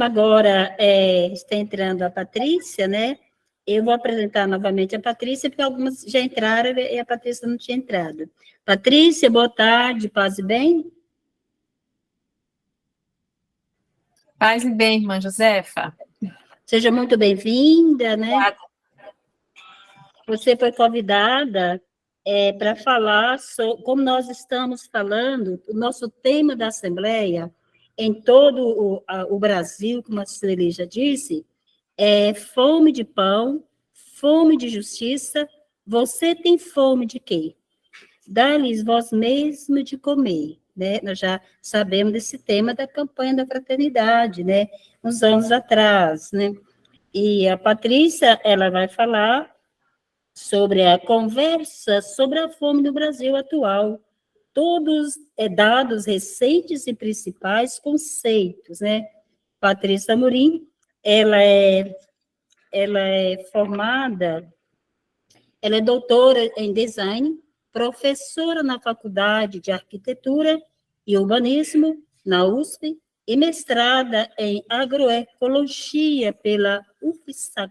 Agora está entrando a Patrícia, né? Eu vou apresentar novamente a Patrícia, porque algumas já entraram e a Patrícia não tinha entrado. Patrícia, boa tarde, paz e bem? Paz e bem, irmã Josefa. Seja muito bem-vinda, né? Você foi convidada para falar sobre, como nós estamos falando, o nosso tema da Assembleia, em todo o Brasil, como a Sueli já disse, é fome de pão, fome de justiça. Você tem fome de quê? Dá-lhes vós mesmo de comer, né? Nós já sabemos desse tema da campanha da fraternidade, né? Uns anos atrás, né? E a Patrícia, ela vai falar sobre a conversa sobre a fome no Brasil atual, todos dados recentes e principais conceitos, né? Patrícia Amorim, ela é, ela é formada, ela é doutora em design, professora na Faculdade de Arquitetura e Urbanismo, na USP, e mestrada em agroecologia pela UFSCar.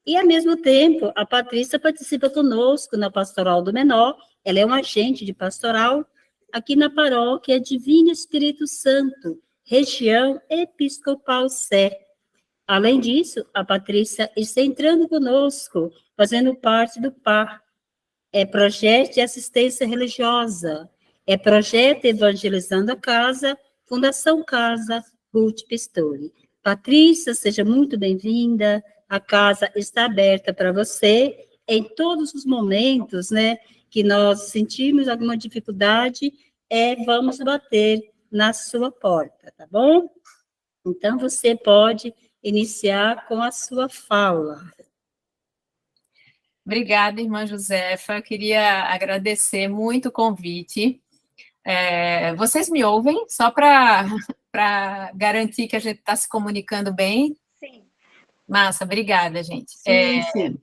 E, ao mesmo tempo, a Patrícia participa conosco na Pastoral do Menor, ela é um agente de pastoral aqui na paróquia Divino Espírito Santo, região Episcopal Sé. Além disso, a Patrícia está entrando conosco, fazendo parte do PAR, Projeto de Assistência Religiosa, Projeto Evangelizando a Casa, Fundação Casa, Ruth Pistori. Patrícia, seja muito bem-vinda, a casa está aberta para você, em todos os momentos, né, que nós sentimos alguma dificuldade, vamos bater na sua porta, tá bom? Então, você pode iniciar com a sua fala. Obrigada, irmã Josefa. Eu queria agradecer muito o convite. Vocês me ouvem? Só para garantir que a gente está se comunicando bem? Sim. Massa, obrigada, gente. Sim.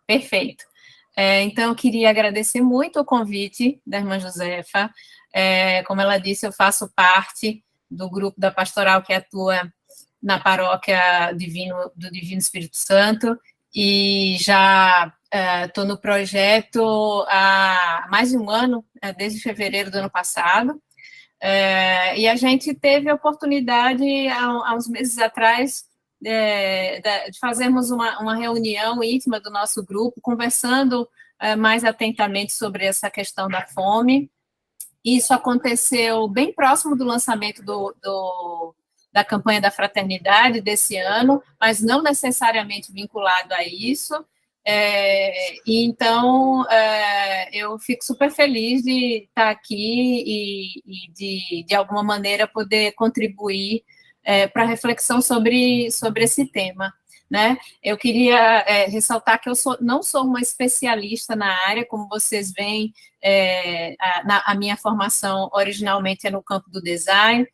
Perfeito. Então, eu queria agradecer muito o convite da irmã Josefa. Como ela disse, eu faço parte do grupo da pastoral que atua na paróquia do Divino Espírito Santo, e já estou no projeto há mais de um ano, desde fevereiro do ano passado, e a gente teve a oportunidade, há uns meses atrás, de fazermos uma reunião íntima do nosso grupo, conversando mais atentamente sobre essa questão da fome. Isso aconteceu bem próximo do lançamento da campanha da fraternidade desse ano, mas não necessariamente vinculado a isso. E então, eu fico super feliz de estar aqui e de alguma maneira, poder contribuir para a reflexão sobre esse tema. Né? Eu queria ressaltar que eu não sou uma especialista na área, como vocês veem, a minha formação originalmente é no campo do design,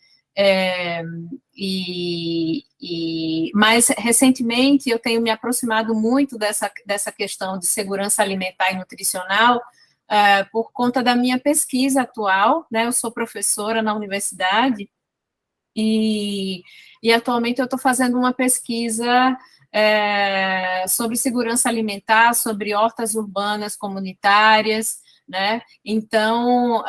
mas recentemente eu tenho me aproximado muito dessa questão de segurança alimentar e nutricional por conta da minha pesquisa atual, né? Eu sou professora na universidade e atualmente eu estou fazendo uma pesquisa sobre segurança alimentar, sobre hortas urbanas comunitárias, né? Então,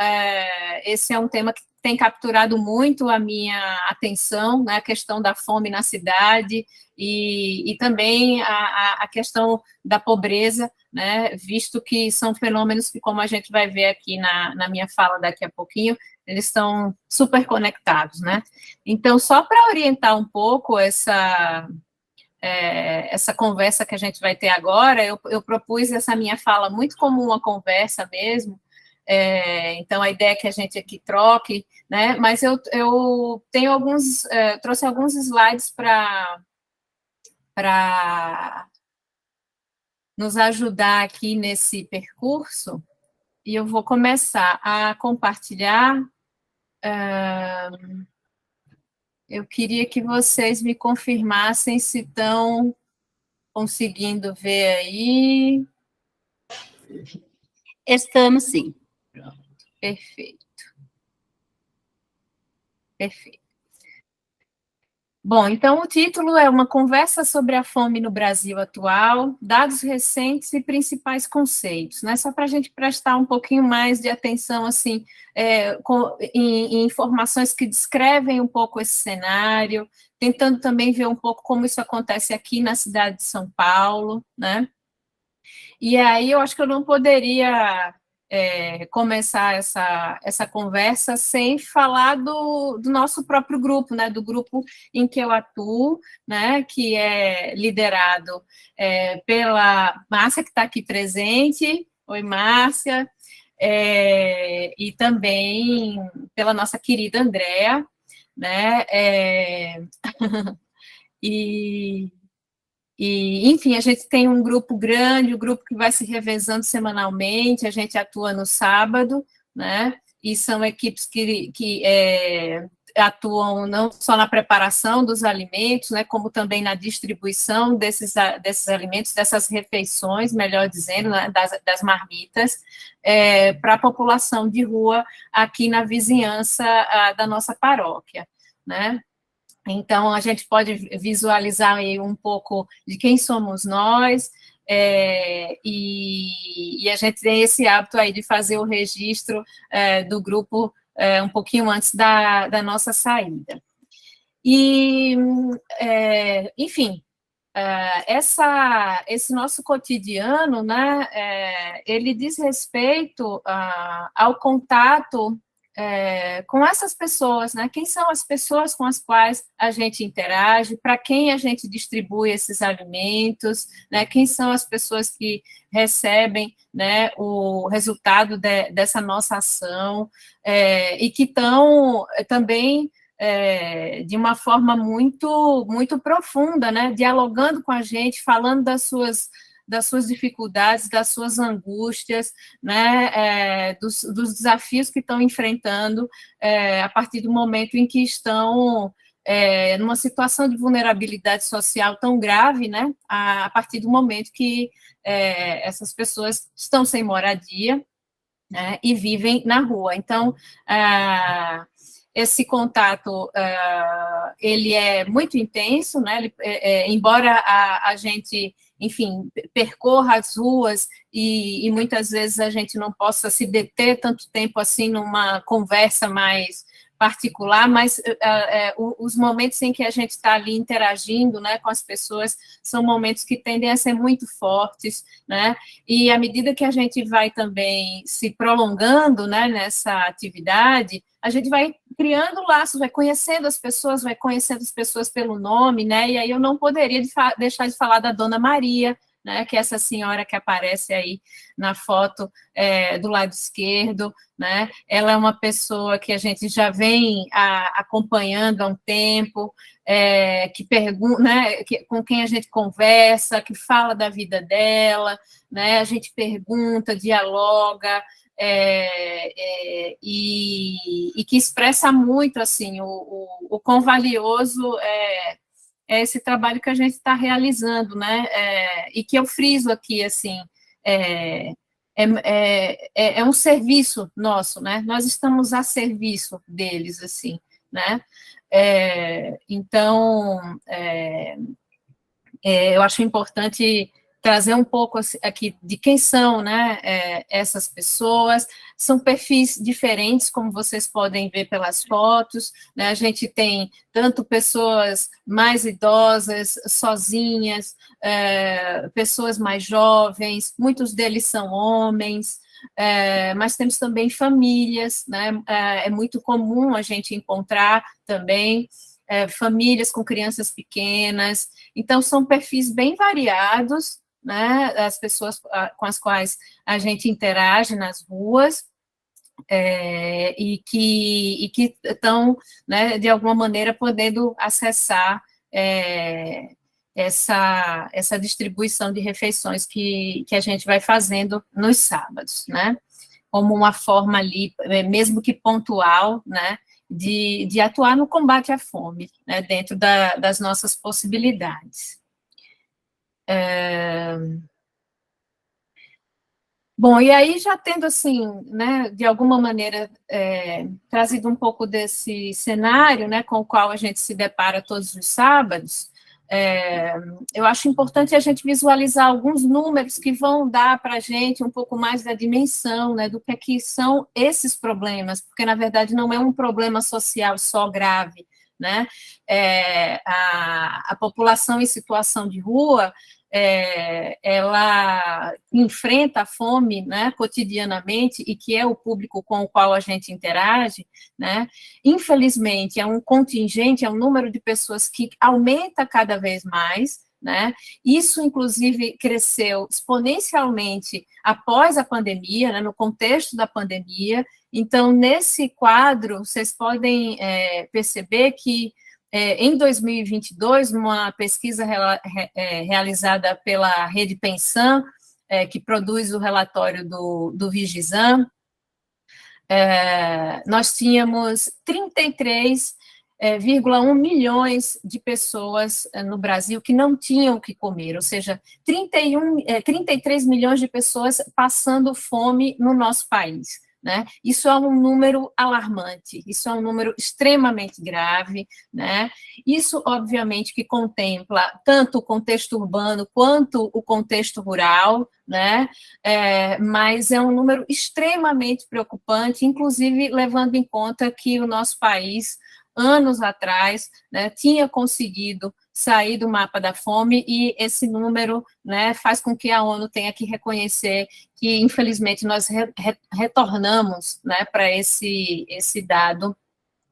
esse é um tema que tem capturado muito a minha atenção, né? A questão da fome na cidade e também a questão da pobreza, né? Visto que são fenômenos que, como a gente vai ver aqui na minha fala daqui a pouquinho, eles estão super conectados, né? Então, só para orientar um pouco essa conversa que a gente vai ter agora, eu propus essa minha fala muito como uma conversa mesmo, então a ideia é que a gente aqui troque, né? Mas eu tenho trouxe alguns slides para nos ajudar aqui nesse percurso, e eu vou começar a compartilhar. Eu queria que vocês me confirmassem se estão conseguindo ver aí. Estamos, sim. Pronto, perfeito. Perfeito. Bom, então o título é uma conversa sobre a fome no Brasil atual, dados recentes e principais conceitos, né? Só para a gente prestar um pouquinho mais de atenção, assim, em informações que descrevem um pouco esse cenário, tentando também ver um pouco como isso acontece aqui na cidade de São Paulo, né? E aí eu acho que eu não poderia começar essa conversa sem falar do nosso próprio grupo, né, do grupo em que eu atuo, né, que é liderado pela Márcia, que está aqui presente. Oi, Márcia. E também pela nossa querida Andréa, né, e enfim, a gente tem um grupo grande, um grupo que vai se revezando semanalmente, a gente atua no sábado, né? E são equipes que atuam não só na preparação dos alimentos, né, como também na distribuição desses alimentos, dessas refeições, melhor dizendo, né, das marmitas, para a população de rua aqui na vizinhança da nossa paróquia, né? Então, a gente pode visualizar aí um pouco de quem somos nós, e a gente tem esse hábito aí de fazer o registro do grupo um pouquinho antes da nossa saída. E, enfim, esse nosso cotidiano, né, ele diz respeito ao contato com essas pessoas, né? Quem são as pessoas com as quais a gente interage, para quem a gente distribui esses alimentos, né? Quem são as pessoas que recebem, né, o resultado dessa nossa ação, e que estão também de uma forma muito, muito profunda, né? Dialogando com a gente, falando das suas dificuldades, das suas angústias, né, dos desafios que estão enfrentando a partir do momento em que estão numa situação de vulnerabilidade social tão grave, né, a partir do momento que essas pessoas estão sem moradia, né, e vivem na rua. Então, esse contato, ele é muito intenso, né, embora a gente, enfim, percorra as ruas e muitas vezes a gente não possa se deter tanto tempo assim numa conversa mais particular, mas os momentos em que a gente está ali interagindo, né, com as pessoas são momentos que tendem a ser muito fortes, né, e à medida que a gente vai também se prolongando, né, nessa atividade, a gente vai criando laços, vai conhecendo as pessoas pelo nome, né, e aí eu não poderia deixar de falar da Dona Maria, né, que é essa senhora que aparece aí na foto do lado esquerdo, né, ela é uma pessoa que a gente já vem acompanhando há um tempo, que pergunta, né, com quem a gente conversa, que fala da vida dela, né, a gente pergunta, dialoga, e que expressa muito, assim, o quão valioso é esse trabalho que a gente está realizando, né, e que eu friso aqui, assim, é um serviço nosso, né, nós estamos a serviço deles, assim, né, então, eu acho importante trazer um pouco aqui de quem são, né, essas pessoas. São perfis diferentes, como vocês podem ver pelas fotos, né, a gente tem tanto pessoas mais idosas, sozinhas, pessoas mais jovens, muitos deles são homens, mas temos também famílias, né, é muito comum a gente encontrar também famílias com crianças pequenas. Então, são perfis bem variados, né, as pessoas com as quais a gente interage nas ruas, e que estão, né, de alguma maneira, podendo acessar essa distribuição de refeições que a gente vai fazendo nos sábados, né, como uma forma ali, mesmo que pontual, né, de atuar no combate à fome, né, dentro das nossas possibilidades. Bom, e aí já tendo, assim, né, de alguma maneira, trazido um pouco desse cenário, né, com o qual a gente se depara todos os sábados, eu acho importante a gente visualizar alguns números que vão dar para a gente um pouco mais da dimensão, né, do que é que são esses problemas, porque, na verdade, não é um problema social só grave, né, a população em situação de rua, ela enfrenta a fome, né, cotidianamente, e que é o público com o qual a gente interage, né, infelizmente é um contingente, é um número de pessoas que aumenta cada vez mais, né, isso, inclusive, cresceu exponencialmente após a pandemia, né, no contexto da pandemia. Então, nesse quadro, vocês podem perceber que em 2022, numa pesquisa realizada pela Rede Pensan, que produz o relatório do Vigizam, nós tínhamos 33,1 milhões de pessoas no Brasil que não tinham o que comer, ou seja, 33 milhões de pessoas passando fome no nosso país. Né? Isso é um número alarmante, isso é um número extremamente grave, né? Isso, obviamente, que contempla tanto o contexto urbano quanto o contexto rural, né? Mas é um número extremamente preocupante, inclusive levando em conta que o nosso país, anos atrás, né, tinha conseguido sair do mapa da fome, e esse número, né, faz com que a ONU tenha que reconhecer que, infelizmente, nós retornamos, né, para esse dado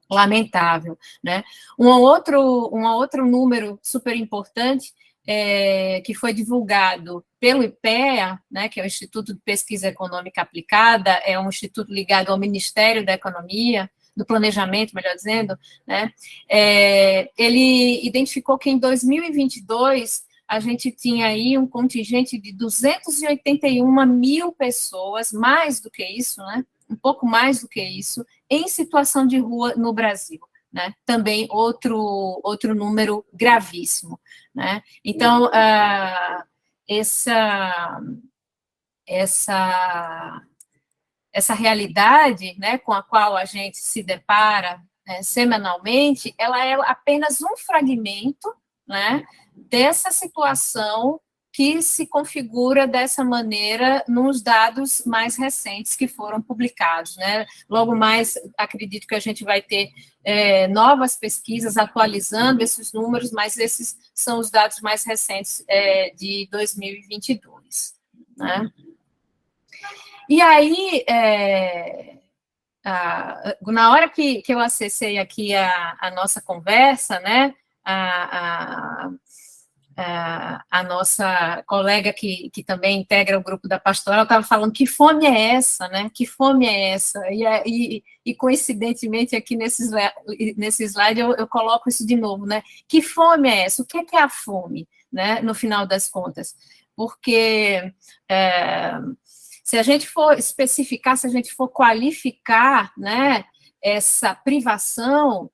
lamentável, né? Um outro número super importante que foi divulgado pelo IPEA, né, que é o Instituto de Pesquisa Econômica Aplicada, é um instituto ligado ao Ministério da Economia, do Planejamento, melhor dizendo, né? Ele identificou que em 2022 a gente tinha aí um contingente de 281 mil pessoas, mais do que isso, né? Um pouco mais do que isso, em situação de rua no Brasil, né? Também outro número gravíssimo, né? Então, essa realidade, né, com a qual a gente se depara semanalmente, ela é apenas um fragmento, né, dessa situação que se configura dessa maneira nos dados mais recentes que foram publicados, né? Logo mais, acredito que a gente vai ter novas pesquisas atualizando esses números, mas esses são os dados mais recentes de 2022, né? E aí, na hora que eu acessei aqui a nossa conversa, né, a nossa colega que também integra o grupo da Pastoral estava falando que fome é essa, né? Que fome é essa? E coincidentemente, aqui nesse slide eu coloco isso de novo, né? Que fome é essa? O que é a fome, né? No final das contas. Porque se a gente for especificar, se a gente for qualificar, né, essa privação,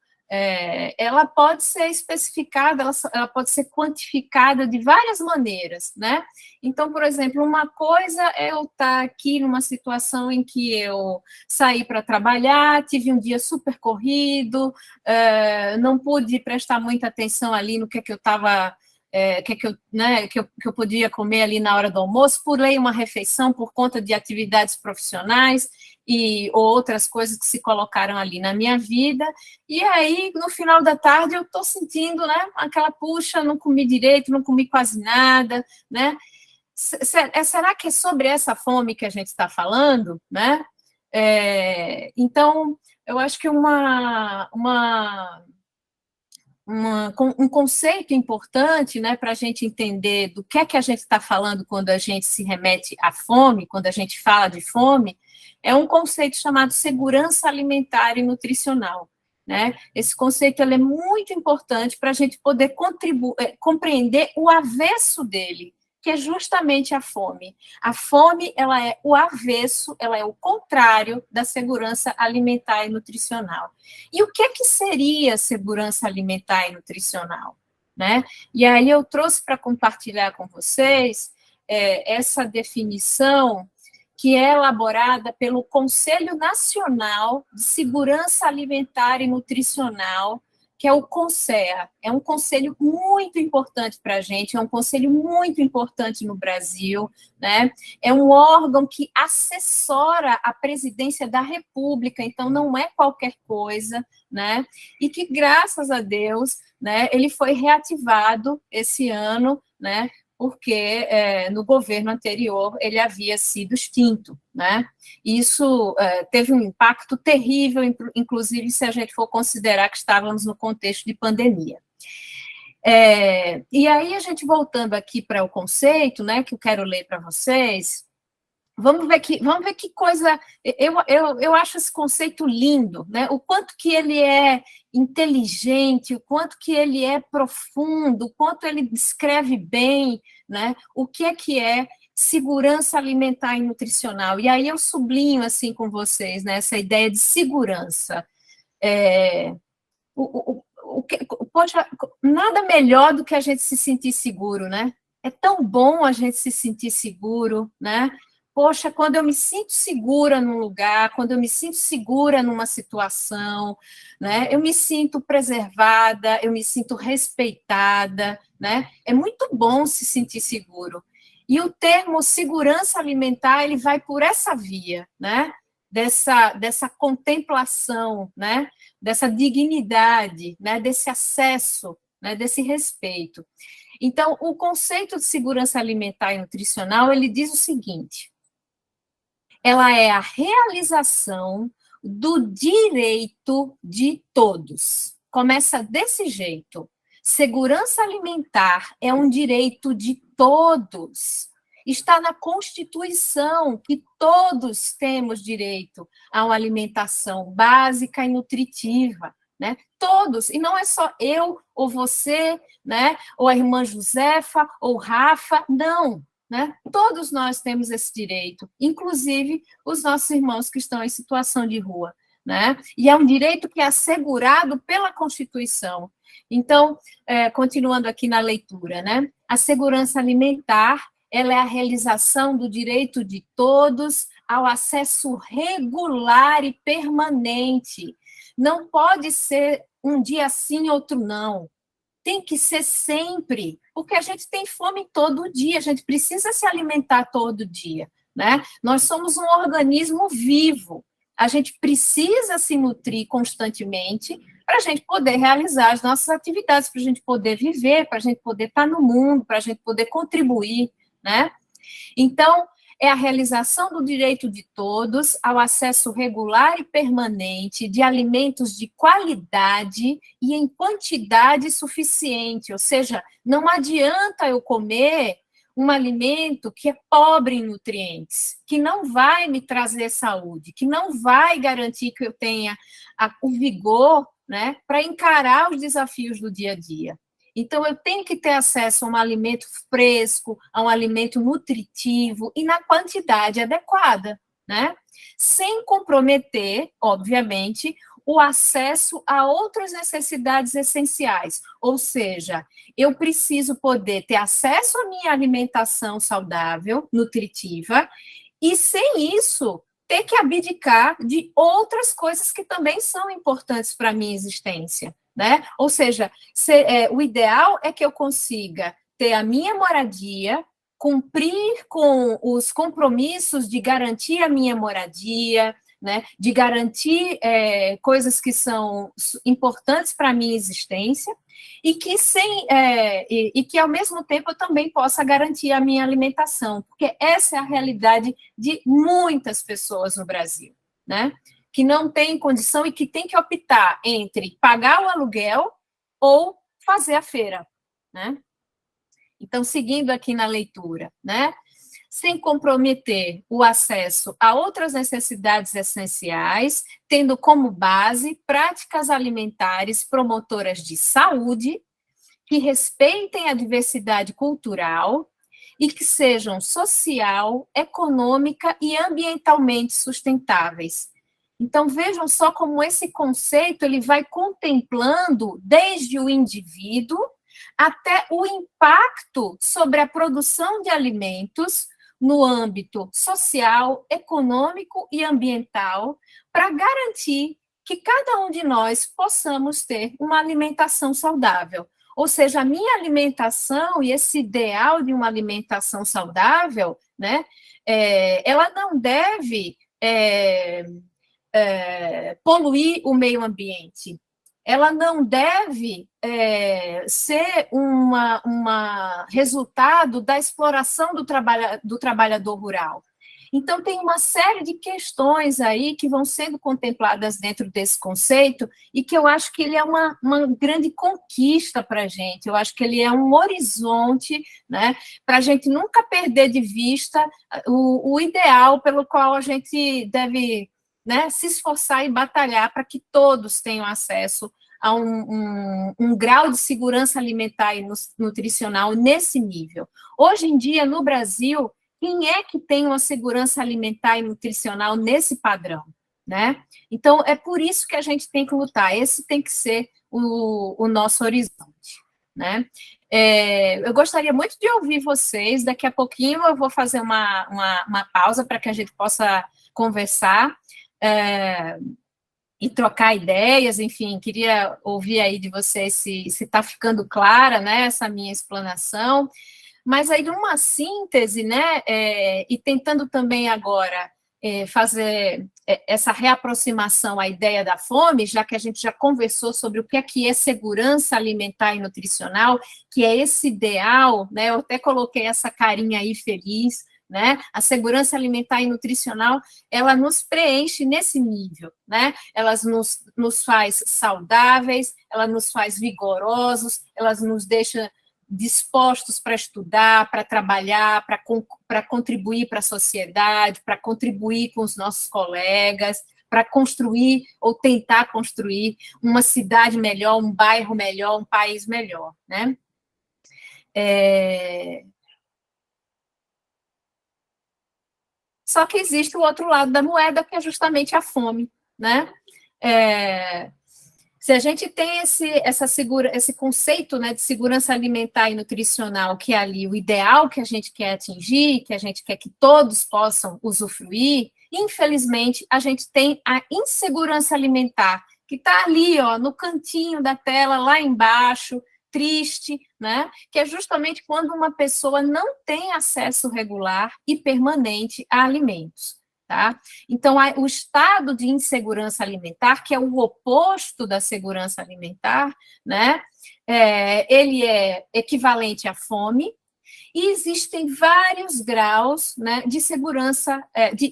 ela pode ser especificada, ela pode ser quantificada de várias maneiras, né? Então, por exemplo, uma coisa é eu estar aqui numa situação em que eu saí para trabalhar, tive um dia super corrido, não pude prestar muita atenção ali no que é que eu estava... que eu podia comer ali na hora do almoço, pulei uma refeição por conta de atividades profissionais ou outras coisas que se colocaram ali na minha vida, e aí, no final da tarde, eu estou sentindo, né, aquela, puxa, não comi direito, não comi quase nada, né? Será que é sobre essa fome que a gente está falando, né? Então, eu acho que um conceito importante, né, para a gente entender do que a gente está falando quando a gente se remete à fome, quando a gente fala de fome, é um conceito chamado segurança alimentar e nutricional. Né? Esse conceito ele é muito importante para a gente poder compreender o avesso dele, que é justamente a fome. A fome, ela é o avesso, ela é o contrário da segurança alimentar e nutricional. E o que seria segurança alimentar e nutricional? Né? E aí eu trouxe para compartilhar com vocês essa definição que é elaborada pelo Conselho Nacional de Segurança Alimentar e Nutricional, que é o CONSEA. É um conselho muito importante para a gente, é um conselho muito importante no Brasil, né? É um órgão que assessora a presidência da República, então não é qualquer coisa, né? E que, graças a Deus, né, ele foi reativado esse ano, né? Porque no governo anterior ele havia sido extinto, né? Isso teve um impacto terrível, inclusive se a gente for considerar que estávamos no contexto de pandemia. E aí, a gente voltando aqui para o conceito, né, que eu quero ler para vocês, vamos ver que coisa... Eu acho esse conceito lindo, né? O quanto que ele é inteligente, o quanto que ele é profundo, o quanto ele descreve bem, né? O que é segurança alimentar e nutricional. E aí eu sublinho assim com vocês, né, essa ideia de segurança. Poxa, nada melhor do que a gente se sentir seguro, né? É tão bom a gente se sentir seguro, né? Poxa, quando eu me sinto segura num lugar, quando eu me sinto segura numa situação, né? Eu me sinto preservada, eu me sinto respeitada, né? É muito bom se sentir seguro. E o termo segurança alimentar, ele vai por essa via, né? Dessa contemplação, né? Dessa dignidade, né? Desse acesso, né? Desse respeito. Então, o conceito de segurança alimentar e nutricional, ele diz o seguinte: ela é a realização do direito de todos. Começa desse jeito. Segurança alimentar é um direito de todos. Está na Constituição que todos temos direito a uma alimentação básica e nutritiva, né? Todos, e não é só eu ou você, né? Ou a irmã Josefa ou Rafa, não. Né? Todos nós temos esse direito, inclusive os nossos irmãos que estão em situação de rua, né? E é um direito que é assegurado pela Constituição. Então, continuando aqui na leitura, né? A segurança alimentar, ela é a realização do direito de todos ao acesso regular e permanente. Não pode ser um dia sim, outro não. Tem que ser sempre, porque a gente tem fome todo dia, a gente precisa se alimentar todo dia, né? Nós somos um organismo vivo, a gente precisa se nutrir constantemente para a gente poder realizar as nossas atividades, para a gente poder viver, para a gente poder estar no mundo, para a gente poder contribuir, né? Então, é a realização do direito de todos ao acesso regular e permanente de alimentos de qualidade e em quantidade suficiente, ou seja, não adianta eu comer um alimento que é pobre em nutrientes, que não vai me trazer saúde, que não vai garantir que eu tenha o vigor, né, para encarar os desafios do dia a dia. Então, eu tenho que ter acesso a um alimento fresco, a um alimento nutritivo e na quantidade adequada, né? Sem comprometer, obviamente, o acesso a outras necessidades essenciais. Ou seja, eu preciso poder ter acesso à minha alimentação saudável, nutritiva, e sem isso, ter que abdicar de outras coisas que também são importantes para a minha existência. Né? Ou seja, o ideal é que eu consiga ter a minha moradia, cumprir com os compromissos de garantir a minha moradia, né? De garantir coisas que são importantes para a minha existência, e que, ao mesmo tempo, eu também possa garantir a minha alimentação, porque essa é a realidade de muitas pessoas no Brasil, né? Que não tem condição e que tem que optar entre pagar o aluguel ou fazer a feira, né? Então, seguindo aqui na leitura, né? Sem comprometer o acesso a outras necessidades essenciais, tendo como base práticas alimentares promotoras de saúde, que respeitem a diversidade cultural e que sejam social, econômica e ambientalmente sustentáveis. Então, vejam só como esse conceito ele vai contemplando desde o indivíduo até o impacto sobre a produção de alimentos, no âmbito social, econômico e ambiental, para garantir que cada um de nós possamos ter uma alimentação saudável. Ou seja, a minha alimentação e esse ideal de uma alimentação saudável, né, ela não deve poluir o meio ambiente. Ela não deve ser resultado da exploração do trabalhador rural. Então, tem uma série de questões aí que vão sendo contempladas dentro desse conceito e que eu acho que ele é uma grande conquista para a gente. Eu acho que ele é um horizonte, né, para a gente nunca perder de vista o ideal pelo qual a gente deve, né, se esforçar e batalhar para que todos tenham acesso a um grau de segurança alimentar e nutricional nesse nível. Hoje em dia, no Brasil, quem é que tem uma segurança alimentar e nutricional nesse padrão, né? Então, é por isso que a gente tem que lutar. Esse tem que ser o nosso horizonte, né? Eu gostaria muito de ouvir vocês. Daqui a pouquinho eu vou fazer uma pausa para que a gente possa conversar e trocar ideias. Enfim, queria ouvir aí de vocês se está ficando clara, né, essa minha explanação. Mas aí, numa síntese, né, e tentando também agora fazer essa reaproximação à ideia da fome, já que a gente já conversou sobre o que é segurança alimentar e nutricional, que é esse ideal, né, eu até coloquei essa carinha aí feliz, né, a segurança alimentar e nutricional, ela nos preenche nesse nível, né, ela nos faz saudáveis, ela nos faz vigorosos, ela nos deixa dispostos para estudar, para trabalhar, para contribuir para a sociedade, para contribuir com os nossos colegas, para construir ou tentar construir uma cidade melhor, um bairro melhor, um país melhor, né? Só que existe o outro lado da moeda, que é justamente a fome, né? Se a gente tem esse conceito, né, de segurança alimentar e nutricional, que é ali o ideal que a gente quer atingir, que a gente quer que todos possam usufruir, infelizmente, a gente tem a insegurança alimentar, que está ali, ó, no cantinho da tela, lá embaixo, triste, né? Que é justamente quando uma pessoa não tem acesso regular e permanente a alimentos. Tá? Então, o estado de insegurança alimentar, que é o oposto da segurança alimentar, né? Ele é equivalente à fome, e existem vários graus, né, de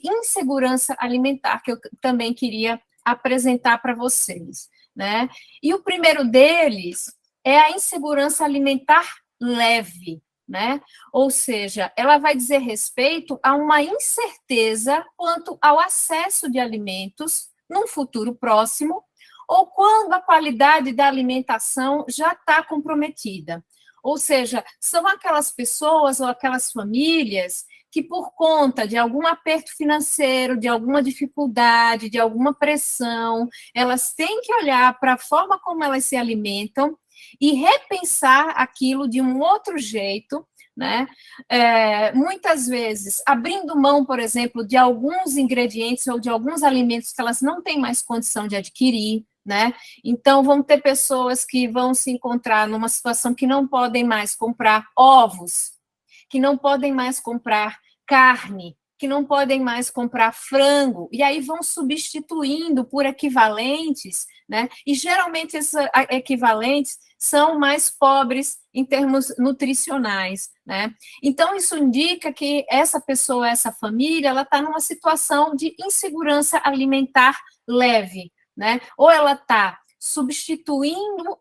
insegurança alimentar, que eu também queria apresentar para vocês, né? E o primeiro deles é a insegurança alimentar leve, né? Ou seja, ela vai dizer respeito a uma incerteza quanto ao acesso de alimentos num futuro próximo, ou quando a qualidade da alimentação já está comprometida. Ou seja, são aquelas pessoas ou aquelas famílias que, por conta de algum aperto financeiro, de alguma dificuldade, de alguma pressão, elas têm que olhar para a forma como elas se alimentam e repensar aquilo de um outro jeito, né? Muitas vezes abrindo mão, por exemplo, de alguns ingredientes ou de alguns alimentos que elas não têm mais condição de adquirir, né? Então, vão ter pessoas que vão se encontrar numa situação que não podem mais comprar ovos, que não podem mais comprar carne, que não podem mais comprar frango, e aí vão substituindo por equivalentes, né? E geralmente esses equivalentes são mais pobres em termos nutricionais, né? Então, isso indica que essa pessoa, essa família, ela está numa situação de insegurança alimentar leve, né? Ou ela está substituindo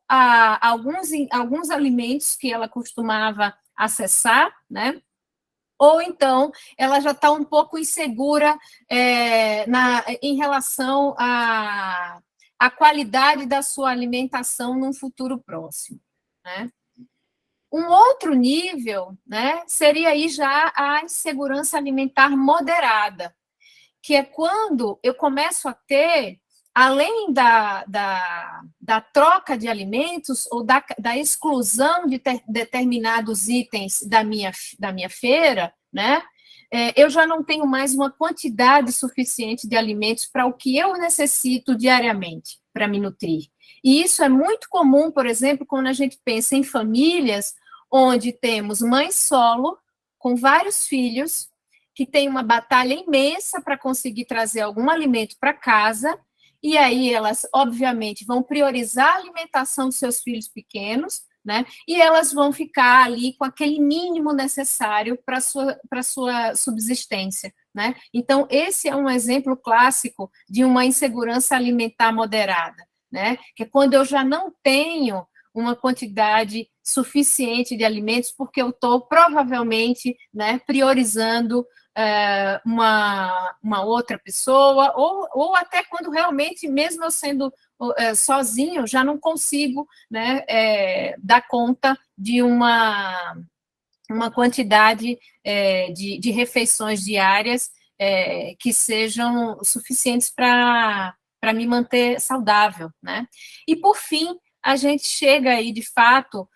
alguns alimentos que ela costumava acessar, né? Ou então ela já está um pouco insegura em relação à qualidade da sua alimentação num futuro próximo, né? Um outro nível, né, seria aí já a insegurança alimentar moderada, que é quando eu começo a ter, além da troca de alimentos ou da exclusão de determinados itens da minha feira, né? eu já não tenho mais uma quantidade suficiente de alimentos para o que eu necessito diariamente para me nutrir. E isso é muito comum, por exemplo, quando a gente pensa em famílias onde temos mãe solo, com vários filhos, que tem uma batalha imensa para conseguir trazer algum alimento para casa, e aí elas, obviamente, vão priorizar a alimentação dos seus filhos pequenos, né? E elas vão ficar ali com aquele mínimo necessário para a sua subsistência, né? Então, esse é um exemplo clássico de uma insegurança alimentar moderada, né? Que é quando eu já não tenho uma quantidade suficiente de alimentos, porque eu estou provavelmente, né, priorizando uma outra pessoa, ou até quando realmente, mesmo eu sendo sozinho, já não consigo, né, dar conta de uma quantidade de refeições diárias que sejam suficientes para me manter saudável, né? E, por fim, a gente chega aí, de fato,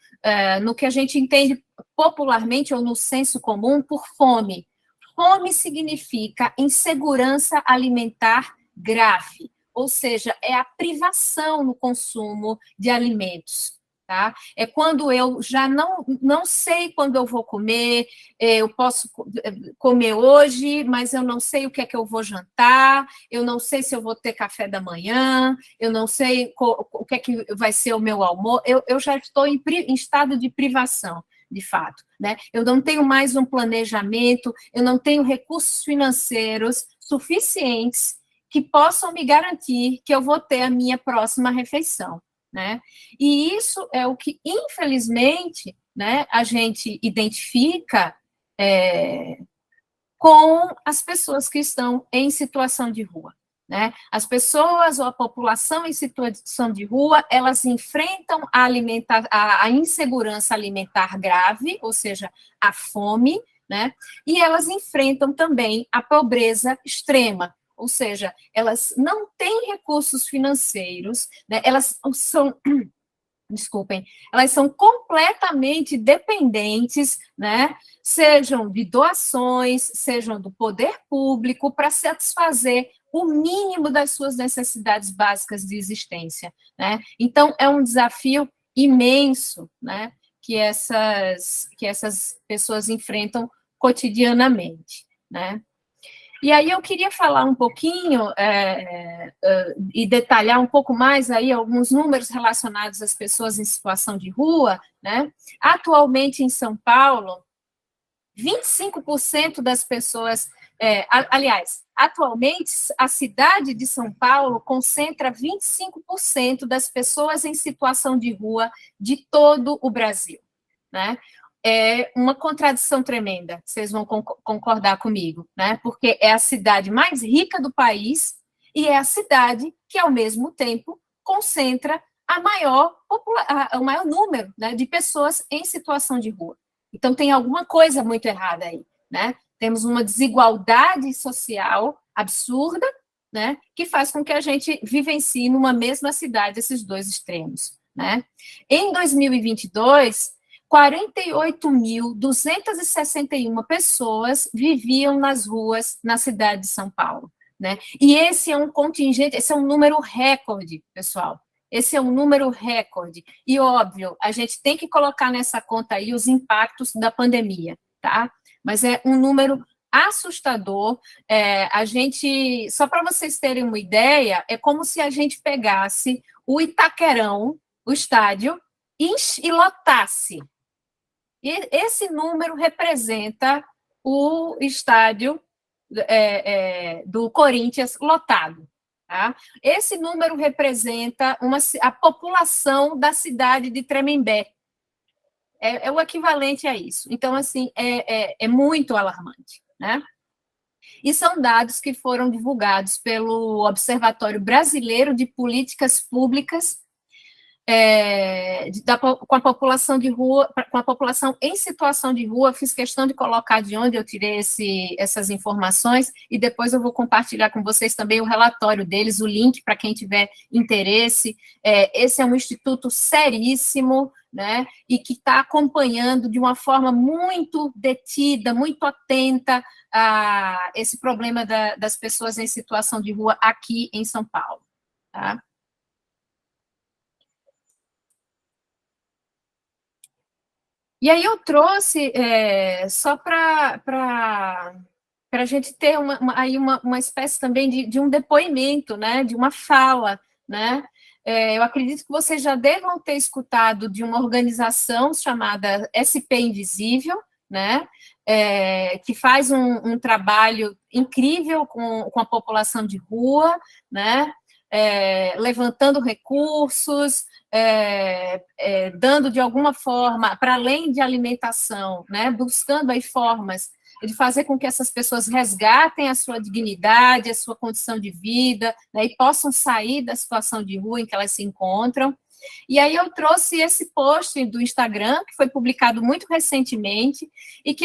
no que a gente entende popularmente ou no senso comum por fome. Fome significa insegurança alimentar grave, ou seja, é a privação no consumo de alimentos. Tá? É quando eu já não sei quando eu vou comer, eu posso comer hoje, mas eu não sei o que é que eu vou jantar, eu não sei se eu vou ter café da manhã, eu não sei o que é que vai ser o meu almoço, eu já estou em estado de privação, de fato. Né? Eu não tenho mais um planejamento, eu não tenho recursos financeiros suficientes que possam me garantir que eu vou ter a minha próxima refeição. Né? E isso é o que, infelizmente, né, a gente identifica com as pessoas que estão em situação de rua. Né? As pessoas ou a população em situação de rua, elas enfrentam a insegurança alimentar grave, ou seja, a fome, né? E elas enfrentam também a pobreza extrema, ou seja, elas não têm recursos financeiros, né? Elas são, desculpem, elas são completamente dependentes, né? Sejam de doações, sejam do poder público, para satisfazer o mínimo das suas necessidades básicas de existência, né? Então, é um desafio imenso, né? Que essas pessoas enfrentam cotidianamente, né? E aí eu queria falar um pouquinho e detalhar um pouco mais aí alguns números relacionados às pessoas em situação de rua, né? Atualmente em São Paulo, 25% das pessoas, aliás, atualmente a cidade de São Paulo concentra 25% das pessoas em situação de rua de todo o Brasil, né? É uma contradição tremenda, vocês vão concordar comigo, né? Porque é a cidade mais rica do país e é a cidade que, ao mesmo tempo, concentra o maior número, né, de pessoas em situação de rua. Então, tem alguma coisa muito errada aí, né? Temos uma desigualdade social absurda, né, que faz com que a gente vivencie numa mesma cidade esses dois extremos, né? Em 2022, 48.261 pessoas viviam nas ruas na cidade de São Paulo, né? E esse é um contingente, esse é um número recorde, pessoal. Esse é um número recorde. E, óbvio, a gente tem que colocar nessa conta aí os impactos da pandemia, tá? Mas é um número assustador. Só para vocês terem uma ideia, é como se a gente pegasse o Itaquerão, o estádio, e lotasse. E esse número representa o estádio do Corinthians lotado. Tá? Esse número representa a população da cidade de Tremembé. É o equivalente a isso. Então, assim, é muito alarmante. Né? E são dados que foram divulgados pelo Observatório Brasileiro de Políticas Públicas com a população de rua, com a população em situação de rua. Fiz questão de colocar de onde eu tirei essas informações, e depois eu vou compartilhar com vocês também o relatório deles, o link para quem tiver interesse. Esse é um instituto seríssimo, né, e que está acompanhando de uma forma muito detida, muito atenta a esse problema das pessoas em situação de rua aqui em São Paulo. Tá? E aí eu trouxe, só para a gente ter uma espécie também de um depoimento, né, de uma fala, né? Eu acredito que vocês já devam ter escutado de uma organização chamada SP Invisível, né, que faz um trabalho incrível com a população de rua, né, levantando recursos, dando de alguma forma, para além de alimentação, né, buscando aí formas de fazer com que essas pessoas resgatem a sua dignidade, a sua condição de vida, né, e possam sair da situação de rua em que elas se encontram. E aí eu trouxe esse post do Instagram, que foi publicado muito recentemente, e que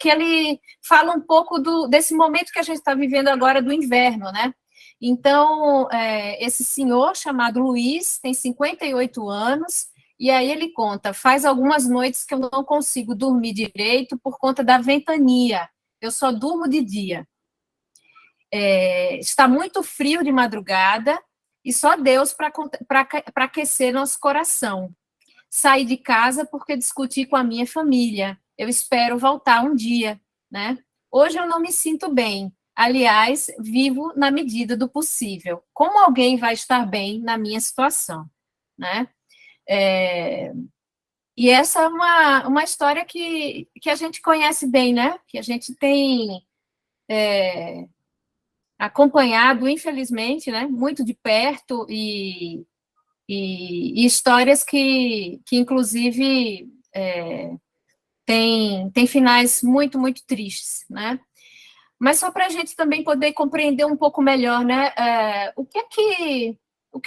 ele fala um pouco desse momento que a gente está vivendo agora do inverno, né? Então, esse senhor chamado Luiz tem 58 anos, e aí ele conta, faz algumas noites que eu não consigo dormir direito por conta da ventania, eu só durmo de dia. Está muito frio de madrugada, e só Deus para aquecer nosso coração. Saí de casa porque discuti com a minha família, eu espero voltar um dia, né? Hoje eu não me sinto bem, aliás, vivo na medida do possível. Como alguém vai estar bem na minha situação, né? E essa é uma história que a gente conhece bem, né? Que a gente tem acompanhado, infelizmente, né? Muito de perto e histórias que inclusive, tem finais muito, muito tristes, né? Mas só para a gente também poder compreender um pouco melhor, né? O que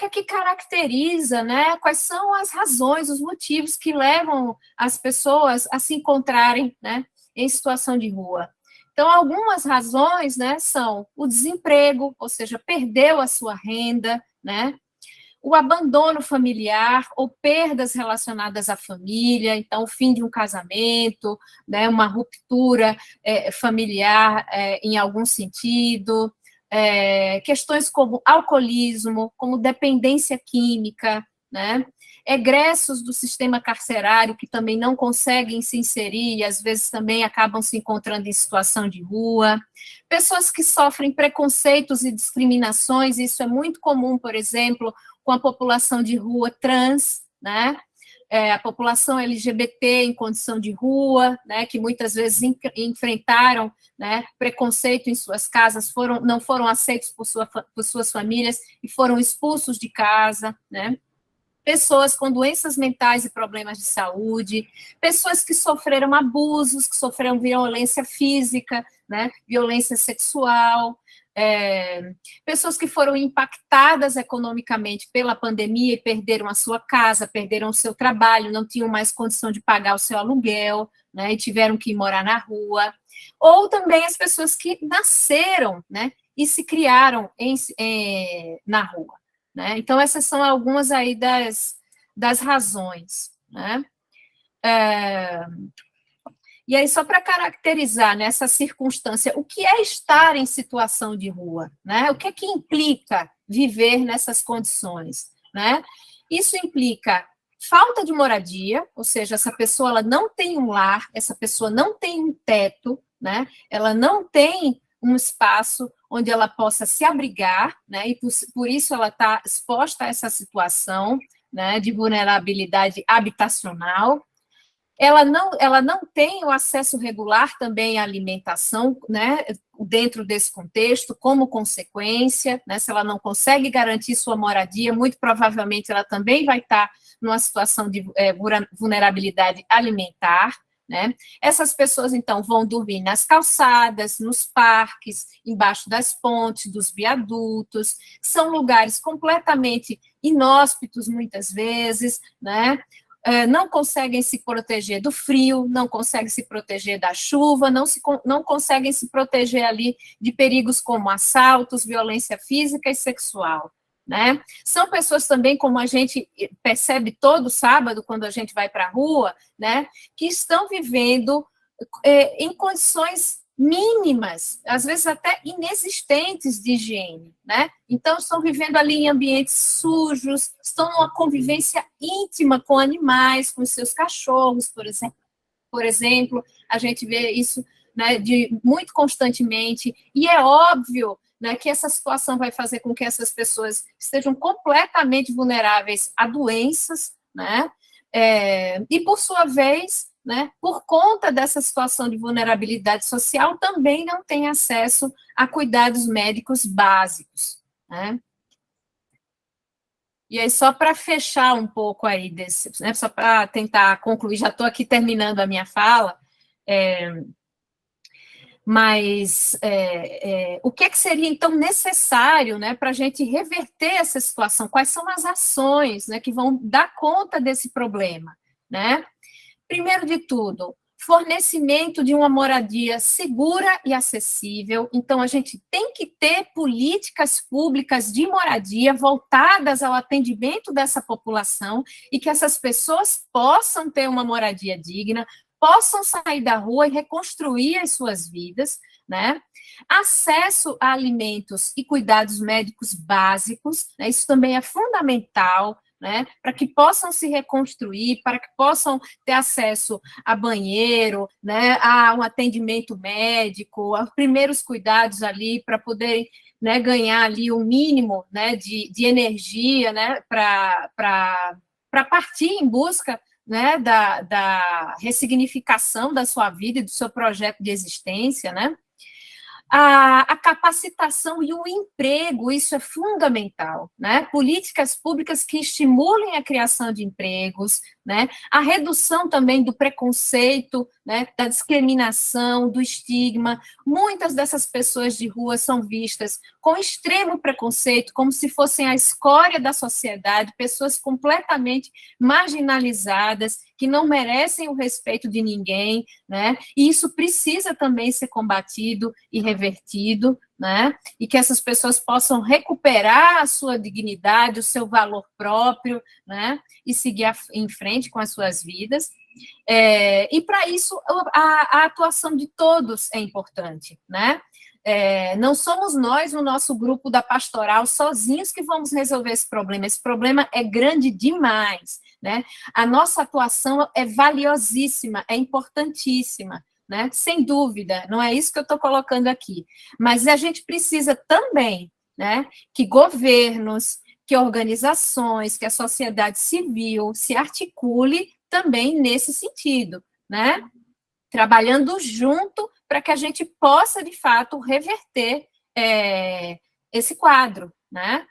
é que caracteriza, né? Quais são as razões, os motivos que levam as pessoas a se encontrarem, né, em situação de rua? Então, algumas razões, né, são o desemprego, ou seja, perdeu a sua renda, né? O abandono familiar ou perdas relacionadas à família, então, o fim de um casamento, né, uma ruptura familiar em algum sentido, questões como alcoolismo, como dependência química, né, egressos do sistema carcerário que também não conseguem se inserir e às vezes também acabam se encontrando em situação de rua, pessoas que sofrem preconceitos e discriminações, isso é muito comum, por exemplo, com a população de rua trans, né? A população LGBT em condição de rua, né? Que muitas vezes enfrentaram, né, preconceito em suas casas, não foram aceitos por suas famílias e foram expulsos de casa, né? Pessoas com doenças mentais e problemas de saúde, pessoas que sofreram abusos, que sofreram violência física, né, violência sexual, pessoas que foram impactadas economicamente pela pandemia e perderam a sua casa, perderam o seu trabalho, não tinham mais condição de pagar o seu aluguel, né, e tiveram que ir morar na rua, ou também as pessoas que nasceram, né, e se criaram na rua. Né? Então, essas são algumas aí das razões. Né? E aí, só para caracterizar nessa circunstância, o que é estar em situação de rua? Né? O que é que implica viver nessas condições? Né? Isso implica falta de moradia, ou seja, essa pessoa ela não tem um lar, essa pessoa não tem um teto, né? Ela não tem um espaço onde ela possa se abrigar, né? E por isso ela está exposta a essa situação, né, de vulnerabilidade habitacional. Ela não tem o acesso regular também à alimentação, né, dentro desse contexto, como consequência, né, se ela não consegue garantir sua moradia, muito provavelmente ela também vai estar numa situação de vulnerabilidade alimentar, né? Essas pessoas, então, vão dormir nas calçadas, nos parques, embaixo das pontes, dos viadutos, são lugares completamente inóspitos, muitas vezes, né? Não conseguem se proteger do frio, não conseguem se proteger da chuva, não conseguem se proteger ali de perigos como assaltos, violência física e sexual, né? São pessoas também, como a gente percebe todo sábado, quando a gente vai para a rua, né, que estão vivendo em condições mínimas, às vezes até inexistentes de higiene, né? Então, estão vivendo ali em ambientes sujos, estão numa convivência íntima com animais, com os seus cachorros, por exemplo, a gente vê isso, né, muito constantemente, e é óbvio, né, que essa situação vai fazer com que essas pessoas estejam completamente vulneráveis a doenças, né, e, por sua vez, né, por conta dessa situação de vulnerabilidade social, também não tem acesso a cuidados médicos básicos, né? E aí, só para fechar um pouco aí desse, né, só para tentar concluir, já estou aqui terminando a minha fala, o que seria, então, necessário, né, para a gente reverter essa situação? Quais são as ações, né, que vão dar conta desse problema, né? Primeiro de tudo, fornecimento de uma moradia segura e acessível. Então, a gente tem que ter políticas públicas de moradia voltadas ao atendimento dessa população e que essas pessoas possam ter uma moradia digna, possam sair da rua e reconstruir as suas vidas, né? Acesso a alimentos e cuidados médicos básicos, né? Isso também é fundamental, né, para que possam se reconstruir, para que possam ter acesso a banheiro, né, a um atendimento médico, a primeiros cuidados ali, para poderem, né, ganhar ali o mínimo, né, de energia, né, para partir em busca, né, da ressignificação da sua vida e do seu projeto de existência, né? A capacitação e o emprego, isso é fundamental, né? Políticas públicas que estimulem a criação de empregos, né? A redução também do preconceito, né? Da discriminação, do estigma. Muitas dessas pessoas de rua são vistas com extremo preconceito, como se fossem a escória da sociedade, pessoas completamente marginalizadas, que não merecem o respeito de ninguém, né? E isso precisa também ser combatido e revertido, né? E que essas pessoas possam recuperar a sua dignidade, o seu valor próprio, né? E seguir em frente com as suas vidas. E para isso a atuação de todos é importante, né? Não somos nós, no nosso grupo da pastoral, sozinhos que vamos resolver esse problema. Esse problema é grande demais, né? A nossa atuação é valiosíssima, é importantíssima, né? Sem dúvida, não é isso que eu estou colocando aqui. Mas a gente precisa também, né, que governos, que organizações, que a sociedade civil se articule também nesse sentido, né? Trabalhando junto para que a gente possa, de fato, reverter esse quadro, né?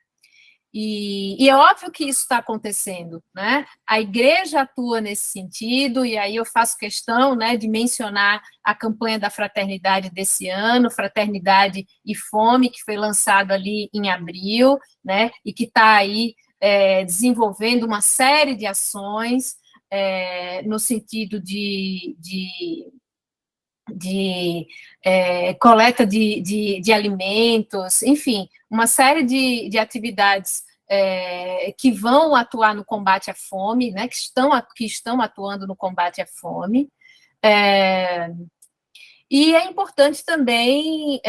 E é óbvio que isso está acontecendo, né? A igreja atua nesse sentido, e aí eu faço questão, né, de mencionar a campanha da fraternidade desse ano, Fraternidade e Fome, que foi lançado ali em abril, né, e que está aí desenvolvendo uma série de ações no sentido de coleta de alimentos, enfim, uma série de atividades que vão atuar no combate à fome, né, que estão atuando no combate à fome. E é importante também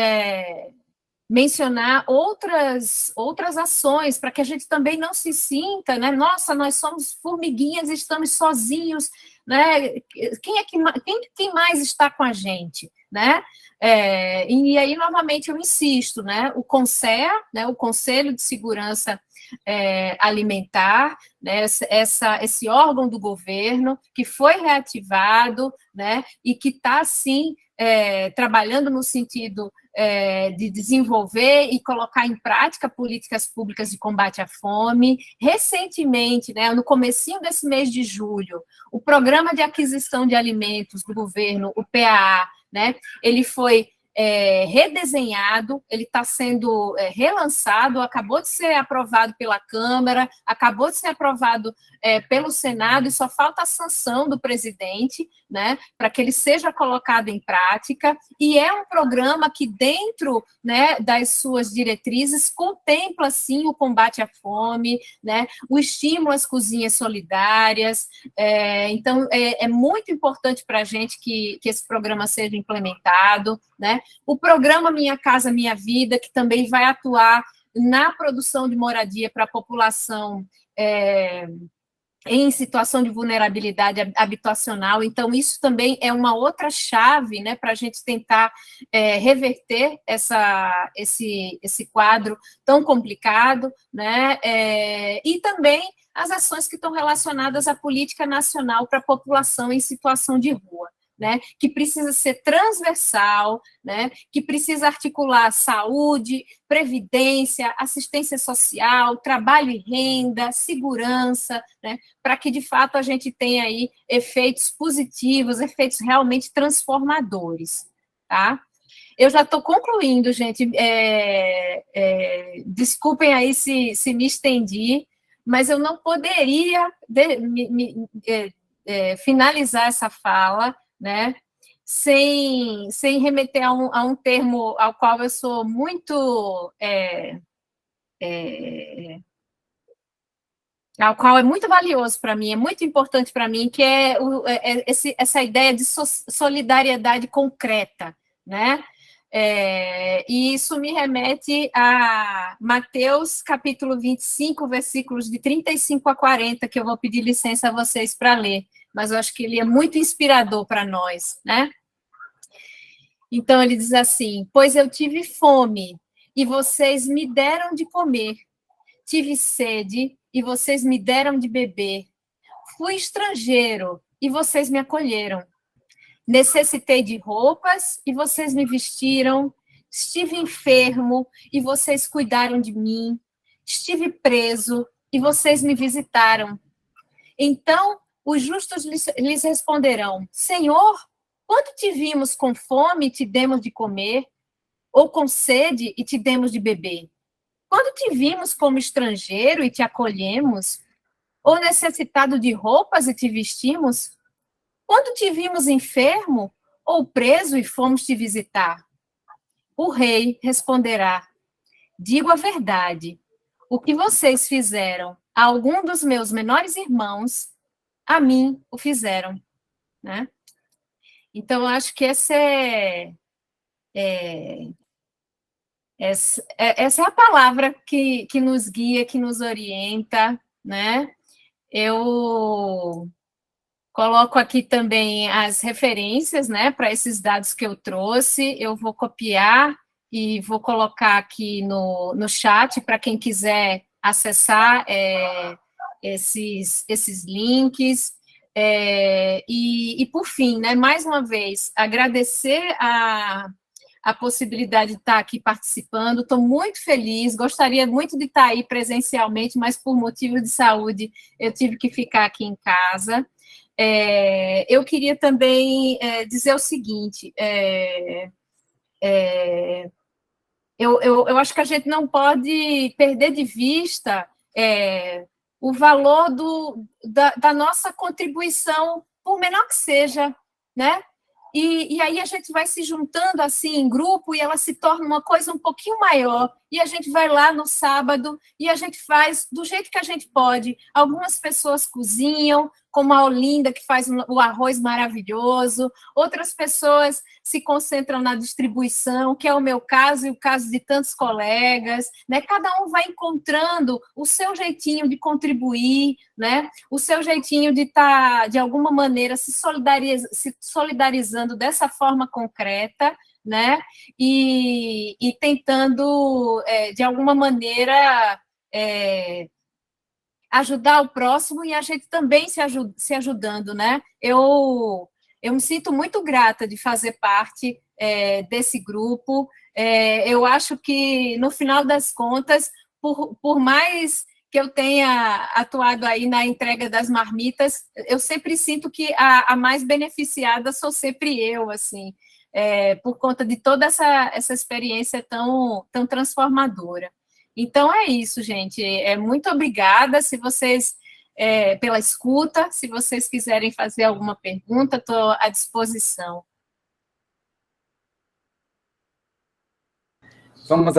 mencionar outras ações, para que a gente também não se sinta, né? Nossa, nós somos formiguinhas, estamos sozinhos, né? Quem mais está com a gente, né? E aí, novamente, eu insisto, né? O CONSEA, né? O Conselho de Segurança Alimentar, né? Esse órgão do governo que foi reativado, né? E que está, sim, trabalhando no sentido de desenvolver e colocar em prática políticas públicas de combate à fome. Recentemente, né, no comecinho desse mês de julho, o Programa de Aquisição de Alimentos do governo, o PAA, né, ele foi redesenhado, ele está sendo relançado, acabou de ser aprovado pela Câmara, acabou de ser aprovado pelo Senado, e só falta a sanção do presidente, né, para que ele seja colocado em prática, e é um programa que, dentro, né, das suas diretrizes, contempla, sim, o combate à fome, né, o estímulo às cozinhas solidárias. Então, é muito importante para a gente que esse programa seja implementado, né. O programa Minha Casa Minha Vida, que também vai atuar na produção de moradia para a população em situação de vulnerabilidade habitacional. Então, isso também é uma outra chave, né, para a gente tentar reverter esse quadro tão complicado, né, e também as ações que estão relacionadas à política nacional para a população em situação de rua, né, que precisa ser transversal, né, que precisa articular saúde, previdência, assistência social, trabalho e renda, segurança, né, para que, de fato, a gente tenha aí efeitos positivos, efeitos realmente transformadores, tá? Eu já estou concluindo, gente, desculpem aí se me estendi, mas eu não poderia finalizar essa fala, né, sem remeter a um termo ao qual eu sou muito ao qual é muito valioso para mim, é muito importante para mim, que é essa ideia de solidariedade concreta, né? E isso me remete a Mateus, capítulo 25, versículos de 35 a 40, que eu vou pedir licença a vocês para ler, mas eu acho que ele é muito inspirador para nós, né? Então, ele diz assim: pois eu tive fome, e vocês me deram de comer, tive sede, e vocês me deram de beber, fui estrangeiro, e vocês me acolheram, necessitei de roupas, e vocês me vestiram, estive enfermo, e vocês cuidaram de mim, estive preso, e vocês me visitaram. Então, os justos lhes responderão: Senhor, quando te vimos com fome e te demos de comer, ou com sede e te demos de beber? Quando te vimos como estrangeiro e te acolhemos, ou necessitado de roupas e te vestimos? Quando te vimos enfermo ou preso e fomos te visitar? O rei responderá: digo a verdade, o que vocês fizeram a algum dos meus menores irmãos, a mim o fizeram, né? Então, eu acho que essa é a palavra que nos guia, que nos orienta, né? Eu coloco aqui também as referências, né, para esses dados que eu trouxe. Eu vou copiar e vou colocar aqui no chat para quem quiser acessar esses links. Por fim, né, mais uma vez, agradecer a possibilidade de estar aqui participando. Estou muito feliz, gostaria muito de estar aí presencialmente, mas por motivo de saúde eu tive que ficar aqui em casa. Eu queria também dizer o seguinte: eu acho que a gente não pode perder de vista o valor da nossa contribuição, por menor que seja, né? E aí a gente vai se juntando assim em grupo e ela se torna uma coisa um pouquinho maior. E a gente vai lá no sábado e a gente faz do jeito que a gente pode. Algumas pessoas cozinham, como a Olinda, que faz o arroz maravilhoso. Outras pessoas se concentram na distribuição, que é o meu caso e o caso de tantos colegas, né? Cada um vai encontrando o seu jeitinho de contribuir, né? O seu jeitinho de estar, de alguma maneira, se solidarizando dessa forma concreta, né? E tentando, de alguma maneira, ajudar o próximo e a gente também se ajudando, né? Eu me sinto muito grata de fazer parte desse grupo. Eu acho que, no final das contas, por mais que eu tenha atuado aí na entrega das marmitas, eu sempre sinto que a mais beneficiada sou sempre eu, assim, por conta de toda essa experiência tão transformadora. Então, é isso, gente. Muito obrigada. Se vocês, pela escuta, se vocês quiserem fazer alguma pergunta, estou à disposição. Vamos